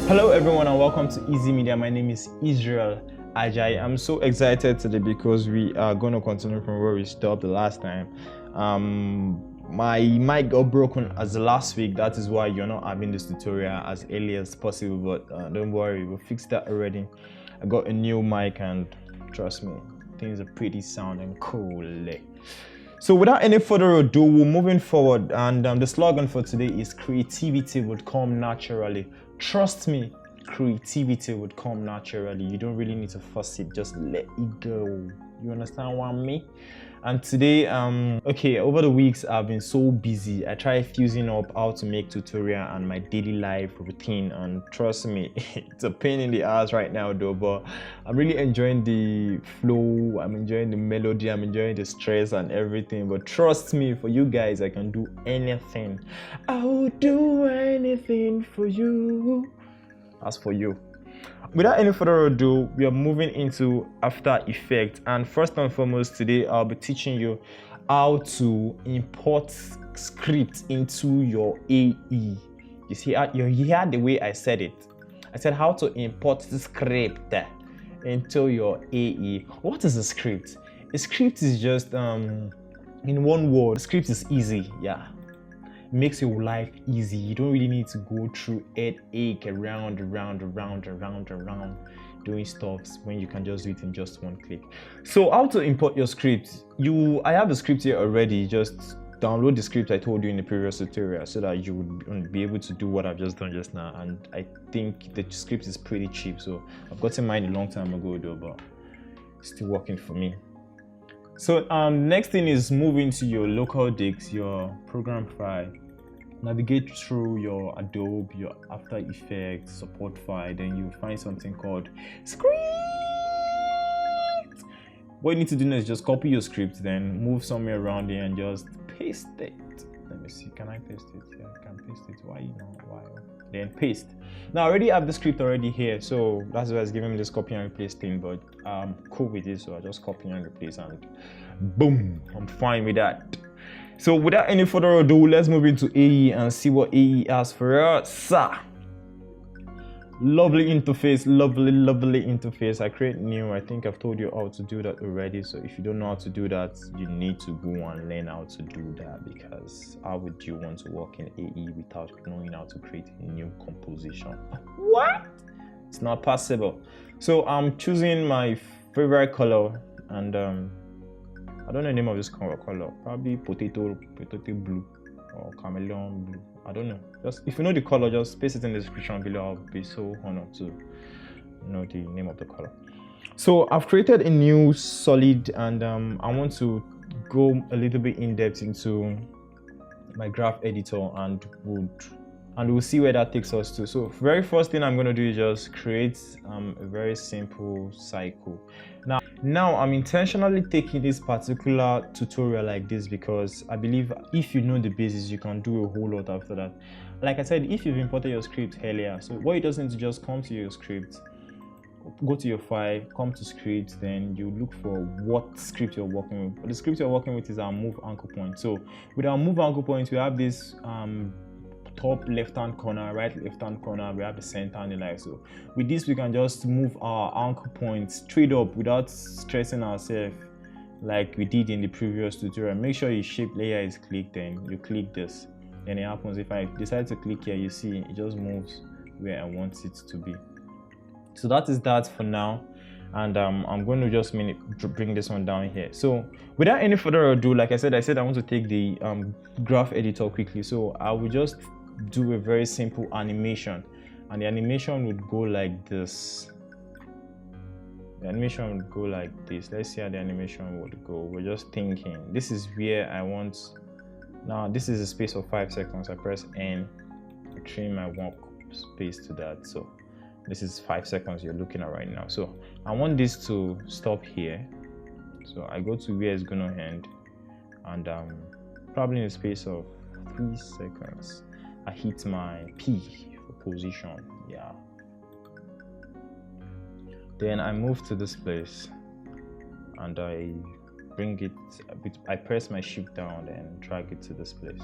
Hello everyone and welcome to IszyMedia. My name is Israel Ajay. I'm so excited today because we are going to continue from where we stopped the last time. My mic got broken as the last week. That is why you're not having this tutorial as early as possible, but don't worry, we'll fix that already. I got a new mic and trust me, things are pretty sound and cool. So without any further ado, we're moving forward, and the slogan for today is creativity would come naturally. Trust me, creativity would come naturally. You don't really need to force it, just let it go. You understand what I mean? And today, okay, over the weeks I've been so busy. I try fusing up how to make tutorial and my daily life routine, and trust me, it's a pain in the ass right now though, but I'm really enjoying the flow, I'm enjoying the melody, I'm enjoying the stress and everything. But trust me, for you guys, I can do anything. I will do anything for you. That's for you. Without any further ado, we are moving into After Effects, and first and foremost today I'll be teaching you how to import script into your AE. You see, you heard the way I said it. I said how to import the script into your AE. What is a script? A script is just in one word, script is easy. Yeah, it makes your life easy. You don't really need to go through headache around doing stuff when you can just do it in just one click. So how to import your script? I have the script here already. Just download the script I told you in the previous tutorial so that you would be able to do what I've just done just now. And I think the script is pretty cheap, so I've gotten mine a long time ago though, but it's still working for me. So next thing is move into your local disk, your program file. Navigate through your Adobe, your After Effects support file, then you'll find something called script. What you need to do now is just copy your script, then move somewhere around here and just paste it. Let me see, can I paste it? Yeah, I can paste it. Why? Then paste. Now I already have the script already here, so that's why it's giving me this copy and replace thing, but I'm cool with it, so I just copy and replace and boom, I'm fine with that. So without any further ado, let's move into AE and see what AE has for us. Lovely interface, lovely interface. I create new. I think I've told you how to do that already, so if you don't know how to do that, you need to go and learn how to do that, because how would you want to work in AE without knowing how to create a new composition? What? It's not possible. So I'm choosing my favorite color, and I don't know the name of this color, probably potato blue or chameleon blue. I don't know. Just if you know the color, just paste it in the description below. I'll be so honored to know the name of the color. So I've created a new solid, and I want to go a little bit in depth into my graph editor, and we'll see where that takes us to. So very first thing I'm going to do is just create a very simple cycle. Now I'm intentionally taking this particular tutorial like this because I believe if you know the basics, you can do a whole lot after that. Like I said, if you've imported your script earlier, so what it does is to just come to your script, go to your file, come to script, then you look for what script you're working with. But the script you're working with is our move anchor point. So with our move anchor point, we have this top left hand corner, right left hand corner, we have the center and the like. So with this we can just move our anchor point straight up without stressing ourselves like we did in the previous tutorial. Make sure your shape layer is clicked, then you click this, and it happens. If I decide to click here, you see it just moves where I want it to be. So that is that for now, and I'm going to just bring this one down here. So without any further ado, like I said I want to take the graph editor quickly, so I will just do a very simple animation, and the animation would go like this. The animation would go like this. Let's see how the animation would go. We're just thinking this is where I want. Now this is a space of 5 seconds. I press N, I trim my workspace to that. So this is 5 seconds you're looking at right now. So I want this to stop here, so I go to where it's gonna end, and probably in a space of 3 seconds I hit my P for position. Yeah, then I move to this place and I bring it I press my shift down and drag it to this place.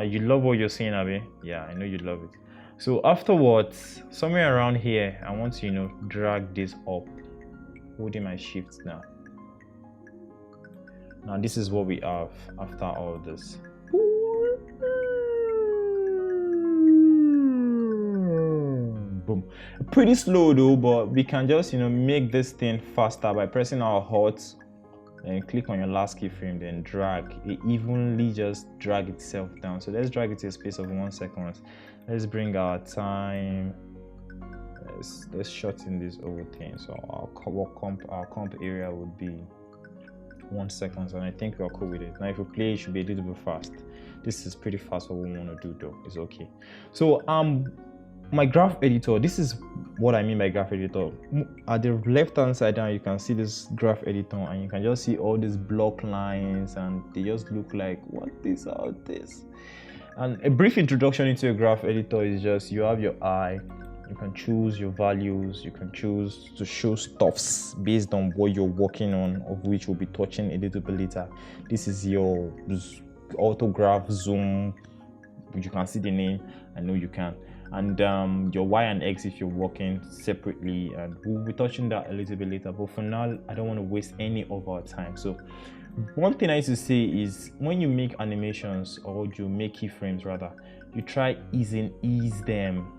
You love what you're seeing, Abby? Yeah, I know you love it. So afterwards, somewhere around here, I want to, drag this up, holding my shift now. Now this is what we have after all this. Boom. Pretty slow though, but we can just, make this thing faster by pressing our Alt and click on your last keyframe, then drag it evenly, just drag itself down. So let's drag it to a space of 1 second. Let's bring our time, let's shorten this whole thing. So our comp area would be 1 second, and I think we're cool with it. Now if we play, it should be a little bit fast. This is pretty fast for what we want to do though. It's okay. So my graph editor, this is what I mean by graph editor. At the left hand side down, you can see this graph editor, and you can just see all these block lines, and they just look like, what is all this? And a brief introduction into a graph editor is just, you have your eye, you can choose your values, you can choose to show stuffs based on what you're working on, of which we'll be touching a little bit later. This is your autograph zoom, you can see the name, I know you can, and your Y and X if you're working separately, and we'll be touching that a little bit later. But for now, I don't want to waste any of our time. So one thing I used to say is, when you make animations, or you make keyframes rather, you try ease them,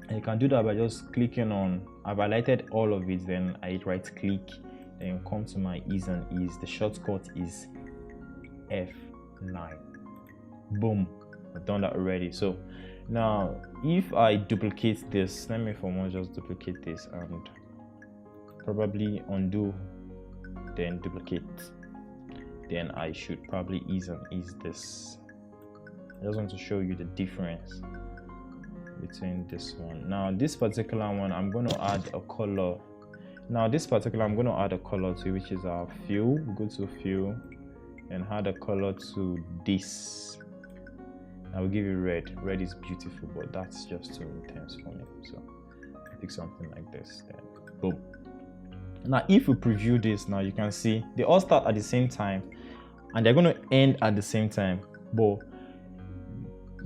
and you can do that by just clicking on, I've highlighted all of it, then I right click, then come to my ease and ease. The shortcut is F9. Boom, I've done that already. So now if I duplicate this, let me for once just duplicate this and probably undo, then duplicate, then I should probably ease and ease this. I just want to show you the difference between this one. Now this particular one, I'm going to add a color. Now this particular, I'm going to add a color to, which is our fill. Go to fill and add a color to this. I will give you red. Red is beautiful, but that's just too intense for me. So I pick something like this, then boom. Now if we preview this, now you can see they all start at the same time and they're going to end at the same time, but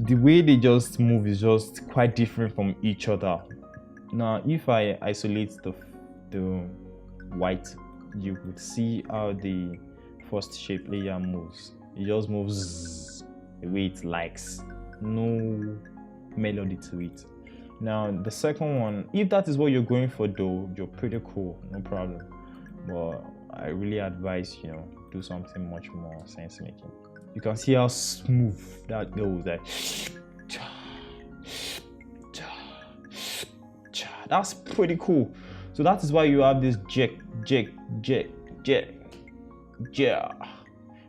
the way they just move is just quite different from each other. Now if I isolate the white, you would see how the first shape layer moves. It just moves the way it likes, no melody to it. Now the second one, if that is what you're going for though, you're pretty cool, no problem, but I really advise, do something much more sense making. You can see how smooth that goes, like that's pretty cool. So that is why you have this jack.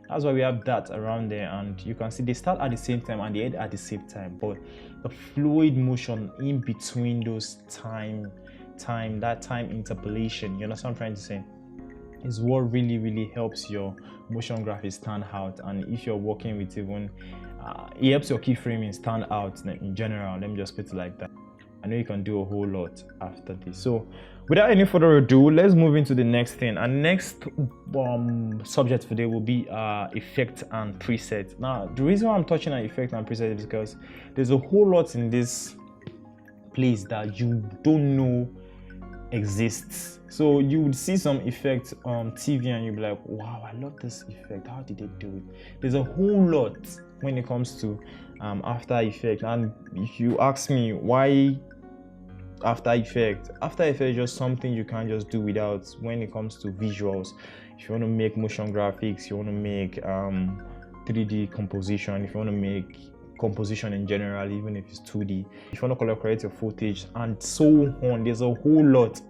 That's why we have that around there, and you can see they start at the same time and they end at the same time, but the fluid motion in between those that time interpolation, you understand what I'm trying to say, is what really helps your motion graphics stand out. And if you're working with even it helps your keyframing stand out in general. Let me just put it like that. I know you can do a whole lot after this. So without any further ado, let's move into the next thing. And next subject today will be effect and preset. Now the reason why I'm touching on effect and preset is because there's a whole lot in this place that you don't know exists. So you would see some effects on TV and you'll be like, wow, I love this effect, how did they do it? There's a whole lot when it comes to After Effects. And if you ask me why After Effects is just something you can't just do without when it comes to visuals. If you want to make motion graphics, you want to make 3D composition, if you want to make composition in general, even if it's 2D, if you want to color correct your footage and so on, there's a whole lot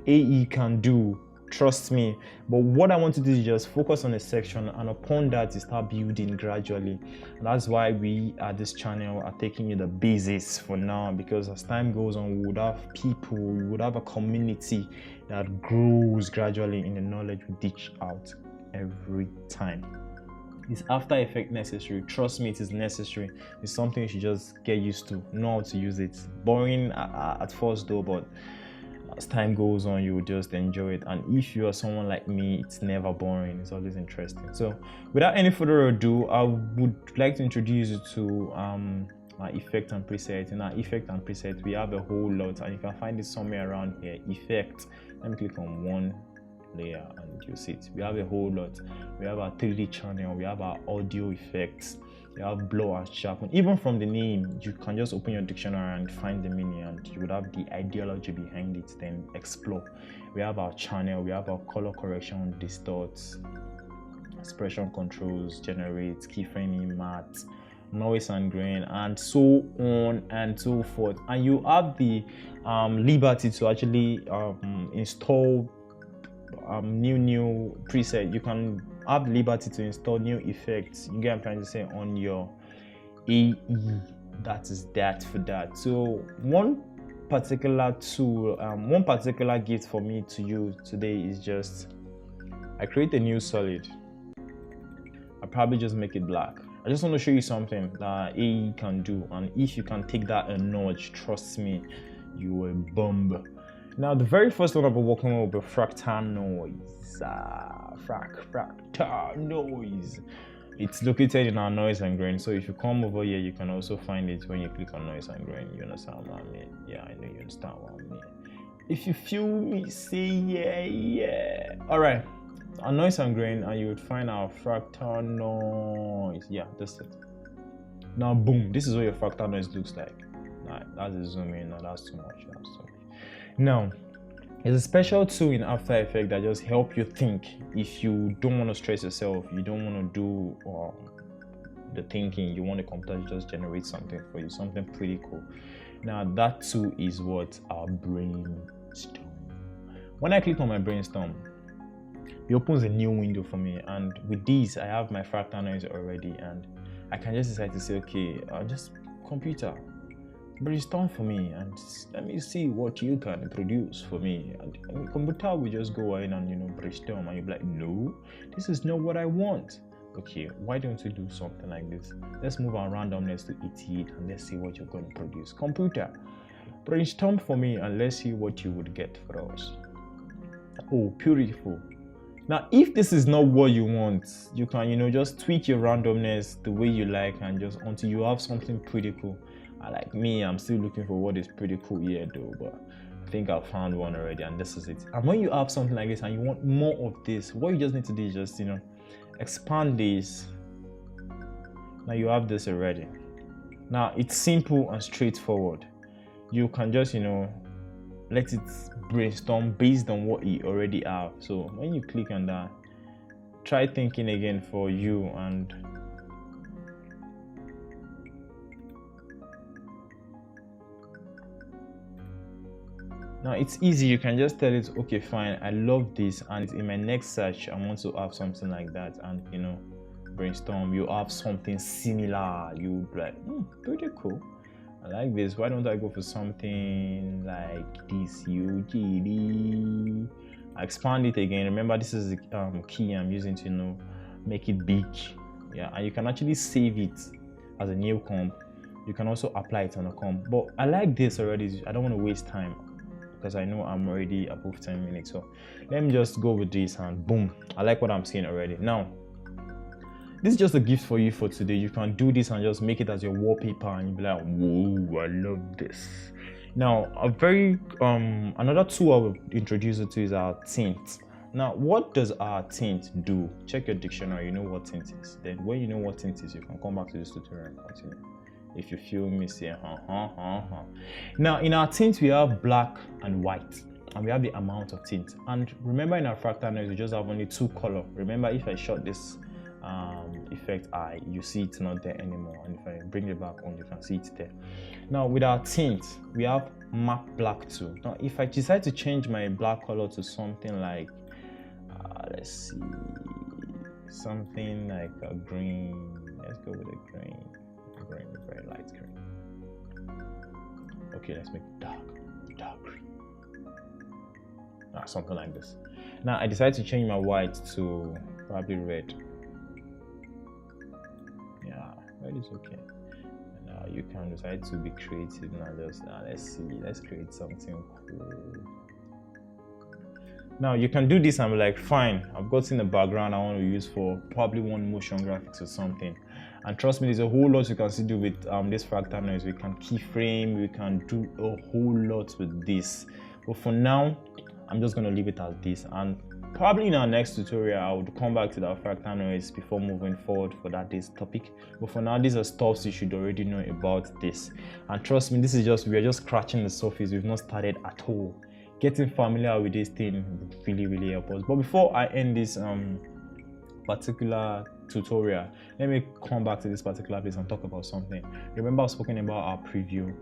AE can do, trust me. But what I want to do is just focus on a section, and upon that you start building gradually. And that's why we at this channel are taking you the basics for now, because as time goes on, we would have people, we would have a community that grows gradually in the knowledge we dish out every time. Is After Effects necessary? Trust me, it is necessary. It's something you should just get used to, know how to use it. Boring at first though, but as time goes on, you will just enjoy it. And if you are someone like me, it's never boring, it's always interesting. So without any further ado, I would like to introduce you to effect and preset. In our effect and preset, we have a whole lot, and you can find it somewhere around here. Effect. Let me click on one layer and you see it. We have a whole lot. We have our 3D channel, we have our audio effects, we have blow and sharpen. Even from the name, you can just open your dictionary and find the meaning, and you would have the ideology behind it, then explore. We have our channel, we have our color correction, distorts, expression controls, generates, keyframing, matte, noise and grain, and so on and so forth. And you have the liberty to actually install new preset. You can have liberty to install new effects. You get what I'm trying to say on your AE. That is that for that. So one particular tool, one particular gift for me to you today is just, I create a new solid. I probably just make it black. I just want to show you something that AE can do, and if you can take that a notch, trust me, you will bomb. Now, the very first one I'll be working with will be fractal noise. Fractal noise. It's located in our noise and grain. So if you come over here, you can also find it when you click on noise and grain. You understand what I mean? Yeah, I know you understand what I mean. If you feel me, say yeah. All right. Our noise and grain, and you would find our fractal noise. Yeah, that's it. Now, boom. This is what your fractal noise looks like. Right, that's a zoom in. No, that's too much. Now, there's a special tool in After Effects that just help you think. If you don't want to stress yourself, you don't want to do the thinking, you want the computer to just generate something for you, something pretty cool. Now, that tool is what? Our brainstorm. When I click on my brainstorm, it opens a new window for me, and with these, I have my fractal noise already, and I can just decide to say, okay, just computer, brainstorm for me, and let me see what you can produce for me. And computer will just go in and brainstorm, and you'll be like, no, this is not what I want. Okay, why don't you do something like this? Let's move our randomness to 88, and let's see what you're going to produce. Computer, brainstorm for me, and let's see what you would get for us. Oh, beautiful. Now, if this is not what you want, you can just tweak your randomness the way you like, and just until you have something pretty cool. Like me, I'm still looking for what is pretty cool here though, but I think I found one already, and this is it. And when you have something like this and you want more of this, what you just need to do is just expand this. Now you have this already. Now it's simple and straightforward. You can just let it brainstorm based on what you already have. So when you click on that, try thinking again for you, and now it's easy. You can just tell it, okay, fine, I love this, and in my next search I want to have something like that, and brainstorm, you have something similar. You would be like, pretty cool, I like this. Why don't I go for something like this? UGD. I expand it again. Remember, this is the key I'm using to make it big. Yeah, and you can actually save it as a new comp. You can also apply it on a comp, but I like this already. I don't want to waste time, because I know I'm already above 10 minutes. So let me just go with this, and boom, I like what I'm seeing already. Now, this is just a gift for you for today. You can do this and just make it as your wallpaper, and you'll be like, whoa, I love this. Now, another tool I will introduce you to is our tint. Now, what does our tint do? Check your dictionary, you know what tint is. Then when you know what tint is, you can come back to this tutorial and continue. If you feel me, say Now, in our tint, we have black and white, and we have the amount of tint. And remember, in our fractal noise, we just have only 2 colors. Remember, if I shut this effect you see it's not there anymore, and if I bring it back on, you can see it's there. Now, with our tint, we have map black too. Now, if I decide to change my black color to something like let's see, something like a green. Let's go with a green, very light green. Okay, let's make dark green. Something like this. Now I decided to change my white to probably red. Yeah, red is okay. Now you can decide to be creative. Now let's see, let's create something cool. Now you can do this and be like, fine, I've gotten a background I want to use for probably one motion graphics or something. And trust me, there's a whole lot you can still do with this fractal noise. We can keyframe, we can do a whole lot with this, but for now I'm just going to leave it as this, and probably in our next tutorial I would come back to that fractal noise before moving forward for that day's topic. But for now, these are stuffs you should already know about this, and trust me, this is just, we are just scratching the surface. We've not started at all. Getting familiar with this thing really help us. But before I end this particular tutorial, let me come back to this particular place and talk about something. Remember, I've spoken about our preview.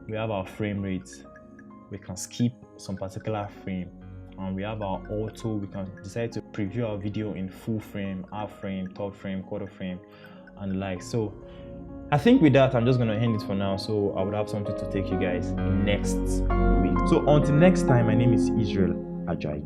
We have our frame rates. We can skip some particular frame, and we have our auto. We can decide to preview our video in full frame, half frame, third frame, quarter frame, and like so. I think with that, I'm just going to end it for now, so I would have something to take you guys next week. So until next time, my name is Israel Ajayi.